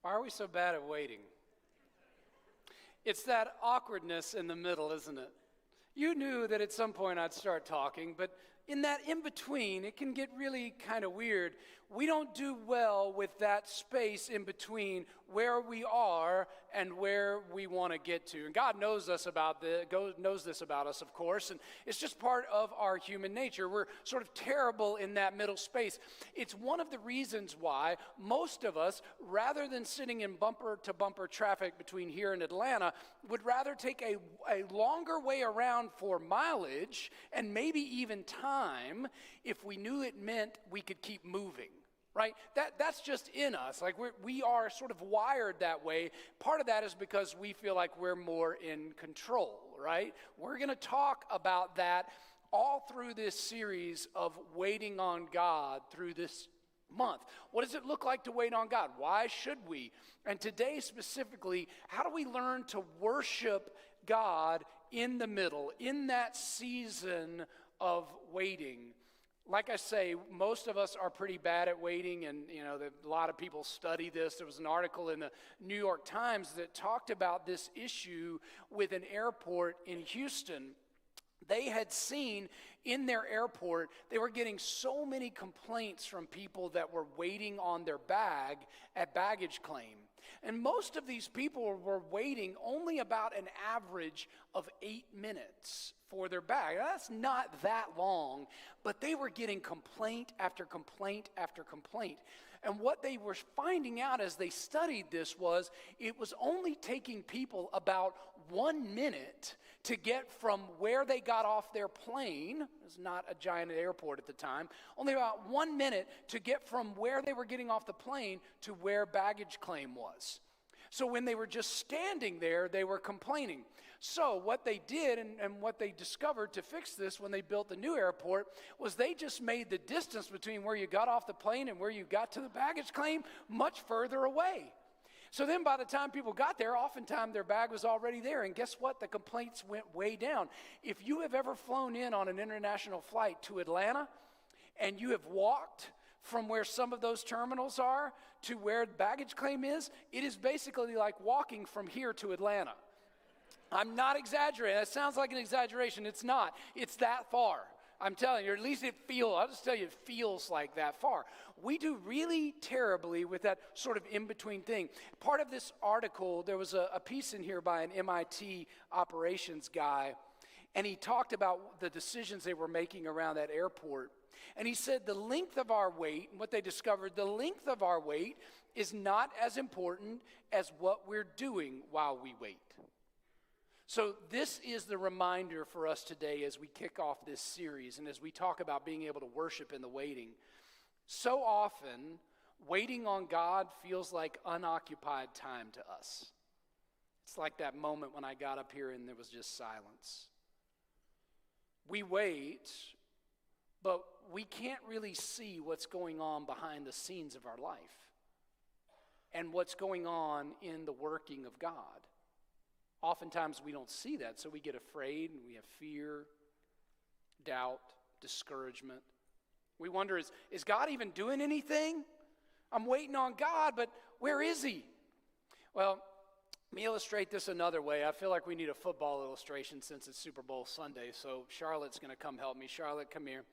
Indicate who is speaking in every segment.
Speaker 1: Why are we so bad at waiting? It's that awkwardness in the middle, isn't it? You knew that at some point I'd start talking, but in that in-between, it can get really kind of weird. We don't do well with that space in between where we are and where we want to get to. And God knows this about us, of course, and it's just part of our human nature. We're sort of terrible in that middle space. It's one of the reasons why most of us, rather than sitting in bumper-to-bumper traffic between here and Atlanta, would rather take a longer way around for mileage and maybe even time if we knew it meant we could keep moving. Right? That's just in us. Like we are sort of wired that way. Part of that is because we feel like we're more in control, right? We're going to talk about that all through this series of waiting on God through this month. What does it look like to wait on God? Why should we? And today specifically, how do we learn to worship God in the middle, in that season of waiting? Like I say, most of us are pretty bad at waiting, and a lot of people study this. There was an article in the New York Times that talked about this issue with an airport in Houston. They had seen in their airport, they were getting so many complaints from people that were waiting on their bag at baggage claim. And most of these people were waiting only about an average of 8 minutes for their bag. That's not that long, but they were getting complaint after complaint after complaint. And what they were finding out as they studied this was it was only taking people about 1 minute to get from where they got off their plane. It was not a giant airport at the time. Only about 1 minute to get from where they were getting off the plane to where baggage claim was. So when they were just standing there, they were complaining. So what they did and what they discovered to fix this when they built the new airport was they just made the distance between where you got off the plane and where you got to the baggage claim much further away. So then by the time people got there, oftentimes their bag was already there. And guess what? The complaints went way down. If you have ever flown in on an international flight to Atlanta and you have walked from where some of those terminals are to where baggage claim is, it is basically like walking from here to Atlanta. I'm not exaggerating. That sounds like an exaggeration. It's not. It's that far. I'm telling you, or at least I'll just tell you, it feels like that far. We do really terribly with that sort of in-between thing. Part of this article, there was a piece in here by an MIT operations guy, and he talked about the decisions they were making around that airport. And he said the length of our wait, and what they discovered, the length of our wait is not as important as what we're doing while we wait. So this is the reminder for us today as we kick off this series and as we talk about being able to worship in the waiting. So often, waiting on God feels like unoccupied time to us. It's like that moment when I got up here and there was just silence. We wait, but we can't really see what's going on behind the scenes of our life and what's going on in the working of God. Oftentimes we don't see that, so we get afraid and we have fear, doubt, discouragement. We wonder, is God even doing anything? I'm waiting on God, but where is he? Well, let me illustrate this another way. I feel like we need a football illustration since it's Super Bowl Sunday, so Charlotte's going to come help me. Charlotte, come here.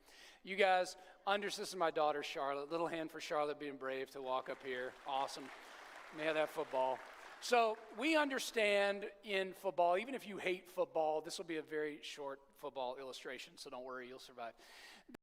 Speaker 1: You guys, this is my daughter, Charlotte. Little hand for Charlotte being brave to walk up here. Awesome. May have that football. So we understand in football, even if you hate football, this will be a very short football illustration, so don't worry, you'll survive.